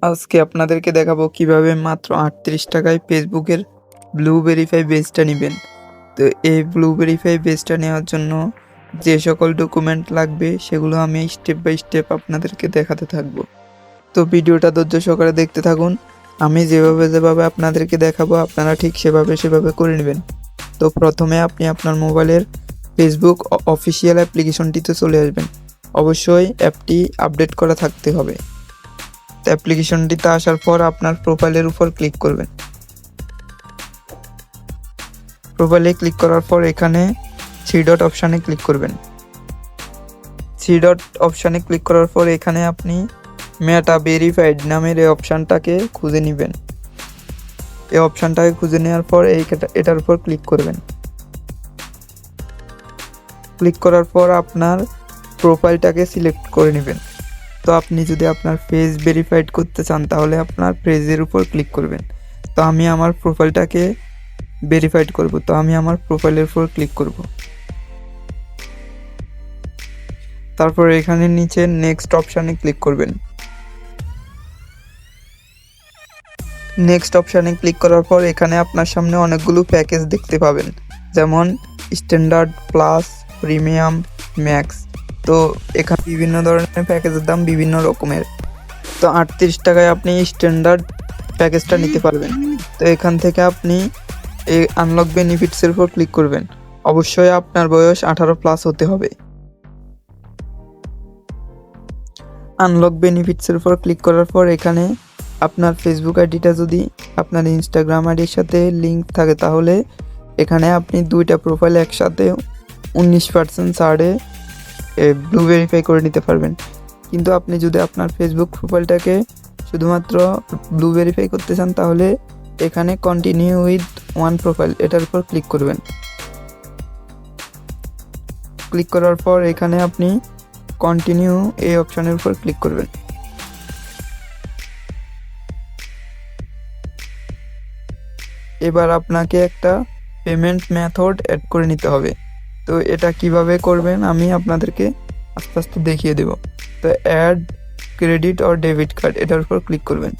আজকে আপনাদেরকে দেখাবো কিভাবে মাত্র 38 টাকায় ফেসবুকের ব্লু ভেরিফাই বেজটা নেবেন। তো এই ব্লু ভেরিফাই বেজটা নেওয়ার জন্য যে সকল ডকুমেন্ট লাগবে সেগুলো আমি স্টেপ বাই স্টেপ আপনাদেরকে দেখাতে থাকবো। তো ভিডিওটা ধৈর্য সহকারে দেখতে থাকুন। আমি যেভাবে আপনাদেরকে দেখাবো আপনারা ঠিক সেভাবে করে নেবেন। তো প্রথমে আপনি আপনার মোবাইলের ফেসবুক অফিসিয়াল অ্যাপ্লিকেশনটিতে চলে আসবেন। অবশ্যই অ্যাপটি আপডেট করা থাকতে হবে। অ্যাপ্লিকেশনটিতে আসার পর আপনার প্রোফাইলের উপর ক্লিক করবেন। প্রোফাইলে ক্লিক করার পর এখানে থ্রি ডট অপশানে ক্লিক করবেন। থ্রি ডট অপশানে ক্লিক করার পর এখানে আপনি মেটা ভেরিফাইড নামের এই অপশানটাকে খুঁজে নেবেন। এই অপশানটাকে খুঁজে নেওয়ার পর এটার উপর ক্লিক করবেন। ক্লিক করার পর আপনার প্রোফাইলটাকে সিলেক্ট করে নেবেন। তো আপনি যদি আপনার পেজ ভেরিফাইড করতে চান তাহলে আপনার পেজের উপর ক্লিক করবেন। তো আমি আমার প্রোফাইলটাকে ভেরিফাইড করব, তো আমি আমার প্রোফাইলের উপর ক্লিক করব। তারপর এখানে নিচে নেক্সট অপশানে ক্লিক করবেন। নেক্সট অপশানে ক্লিক করার পর এখানে আপনার সামনে অনেকগুলো প্যাকেজ দেখতে পাবেন, যেমন স্ট্যান্ডার্ড, প্লাস, প্রিমিয়াম, ম্যাক্স। তো এখানে বিভিন্ন ধরনের প্যাকেজের দাম বিভিন্ন রকমের। তো 38 টাকায় আপনি স্ট্যান্ডার্ড প্যাকেজটা নিতে পারবেন। তো এখান থেকে আপনি এই আনলক বেনিফিটসের উপর ক্লিক করবেন। অবশ্যই আপনার বয়স 18+ হতে হবে। আনলক বেনিফিটসের উপর ক্লিক করার পর এখানে আপনার ফেসবুক আইডিটা যদি আপনার ইনস্টাগ্রাম আইডির সাথে লিঙ্ক থাকে তাহলে এখানে আপনি দুইটা প্রোফাইল একসাথে 19% ছাড়ে ব্লু ভেরিফাই করে নিতে পারবেন। কিন্তু আপনি যদি আপনার ফেসবুক প্রোফাইলটাকে শুধুমাত্র ব্লু ভেরিফাই করতে চান তাহলে এখানে কন্টিনিউ উইথ ওয়ান প্রোফাইল এটার উপর ক্লিক করবেন। ক্লিক করার পর এখানে আপনি কন্টিনিউ এই অপশনের উপর ক্লিক করবেন। এবার আপনাকে একটা পেমেন্ট মেথড অ্যাড করে নিতে হবে। তো এটা কিভাবে করবেন আমি আপনাদেরকে আস্তে আস্তে দেখিয়ে দেব। তো add credit or debit card এটার উপর ক্লিক করবেন।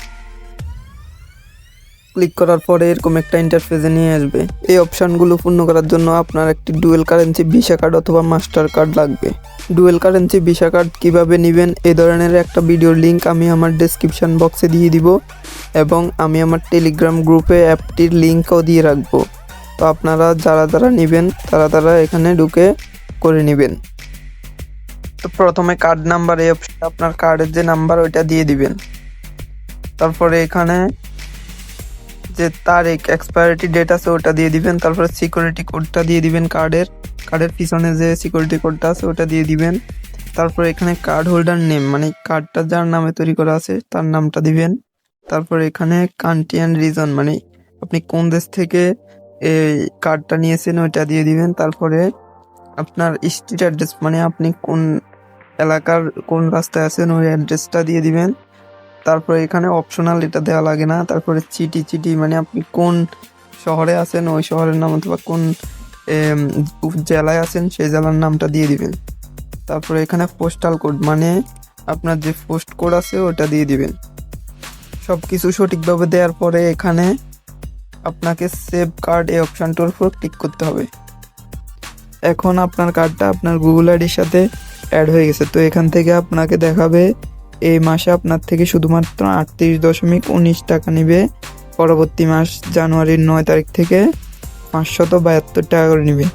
ক্লিক করার পরে এরকম একটা ইন্টারফেসে নিয়ে আসবে। এই অপশানগুলো পূর্ণ করার জন্য আপনার একটি ডুয়েল কারেন্সি ভিসা কার্ড অথবা মাস্টার কার্ড লাগবে। ডুয়েল কারেন্সি ভিসা কার্ড কীভাবে নেবেন এই ধরনের একটা ভিডিওর লিঙ্ক আমি আমার ডেসক্রিপশন বক্সে দিয়ে দিব এবং আমি আমার টেলিগ্রাম গ্রুপে অ্যাপটির লিঙ্কও দিয়ে রাখবো। তো আপনারা যারা নেবেন তারা এখানে ঢুকে করে নেবেন। তো প্রথমে কার্ড নাম্বার, এই অপশানে আপনার কার্ডের যে নাম্বার ওইটা দিয়ে দিবেন। তারপরে এখানে যে তারিখ এক্সপায়ারিটি ডেট আছে ওটা দিয়ে দিবেন। তারপরে সিকিউরিটি কোডটা দিয়ে দিবেন, কার্ডের পিছনে যে সিকিউরিটি কোডটা আছে ওটা দিয়ে দিবেন। তারপরে এখানে কার্ড হোল্ডার নেম, মানে কার্ডটা যার নামে তৈরি করা আছে তার নামটা দিবেন। তারপরে এখানে কান্ট্রি অ্যান্ড রিজন, মানে আপনি কোন দেশ থেকে এই কার্ডটা নিয়েছেন ওইটা দিয়ে দিবেন। তারপরে আপনার স্ট্রিট অ্যাড্রেস, মানে আপনি কোন এলাকার কোন রাস্তায় আছেন ওই অ্যাড্রেসটা দিয়ে দিবেন। তারপরে এখানে অপশনাল, এটা দেওয়া লাগে না। তারপরে চিটি মানে আপনি কোন শহরে আছেন ওই শহরের নাম অথবা কোন জেলায় আছেন সেই জেলার নামটা দিয়ে দিবেন। তারপরে এখানে পোস্টাল কোড, মানে আপনার যে পোস্ট কোড আছে ওটা দিয়ে দিবেন। সব কিছু সঠিকভাবে দেওয়ার পরে এখানে আপনাকে সেভ কার্ড এই অপশানটার উপর ক্লিক করতে হবে। এখন আপনার কার্ডটা আপনার গুগল আইডির সাথে অ্যাড হয়ে গেছে। তো এখান থেকে আপনাকে দেখাবে এই মাসে আপনার থেকে শুধুমাত্র 38.19 টাকা নেবে। পরবর্তী মাস জানুয়ারির 9 তারিখ থেকে 572 টাকা করে নেবে।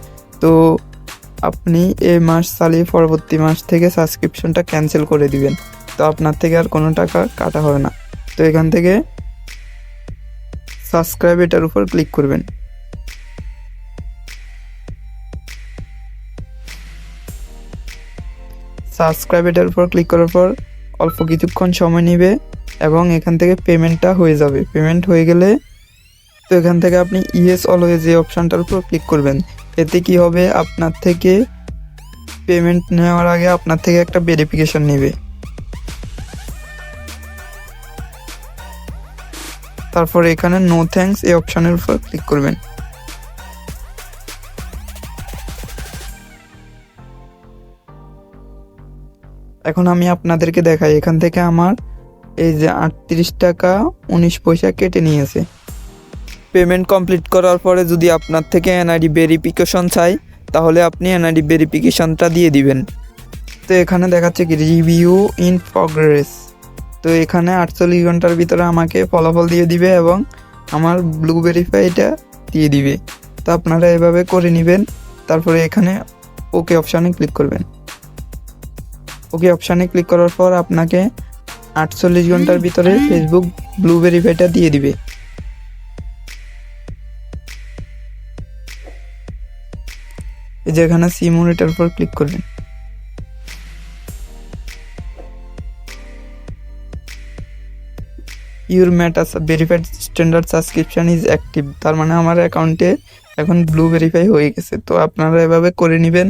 তো আপনি এই মাস চালিয়ে পরবর্তী মাস থেকে সাবস্ক্রিপশনটা ক্যান্সেল করে দিবেন। তো আপনার থেকে আর কোনো টাকা কাটা হবে না। তো এখান থেকে সাবস্ক্রাইব এটার উপর ক্লিক করবেন। সাবস্ক্রাইব এটার উপর ক্লিক করার পর অল্প কিছুক্ষণ সময় নেবে এবং এখান থেকে পেমেন্টটা হয়ে যাবে। পেমেন্ট হয়ে গেলে তো এখান থেকে আপনি ইয়েস অলওয়েজ এই অপশানটার উপর ক্লিক করবেন। এতে কি হবে, আপনার থেকে পেমেন্ট নেওয়ার আগে আপনার থেকে একটা ভেরিফিকেশন নেবে। তারপর এখানে নো থ্যাঙ্কস এই অপশানের উপর ক্লিক করবেন। এখন আমি আপনাদেরকে দেখাই এখান থেকে আমার এই যে 38 টাকা 19 পয়সা কেটে নিয়েছে। পেমেন্ট কমপ্লিট করার পরে যদি আপনার থেকে এনআইডি ভেরিফিকেশন চাই, তাহলে আপনি এনআইডি ভেরিফিকেশনটা দিয়ে দিবেন। তো এখানে দেখাচ্ছে কি রিভিউ ইন প্রগ্রেস। তো এখানে 48 ঘন্টার ভিতরে আমাকে ফলাফল দিয়ে দিবে এবং আমার ব্লু ভেরিফাইটা দিয়ে দিবে। তো আপনারা এভাবে করে নেবেন। তারপরে এখানে ওকে অপশানে ক্লিক করবেন। ওকে অপশানে ক্লিক করার পর আপনাকে 48 ঘন্টার ভিতরে ফেসবুক ব্লু ভেরিফাইটা দিয়ে দিবে। এই যে এখানে সিমুন এটার উপর ক্লিক করবেন। Your meta verified standard subscription is active. তার মানে আমার অ্যাকাউন্টে এখন ব্লু ভেরিফাই হয়ে গেছে। তো আপনারা এভাবে করে নেবেন।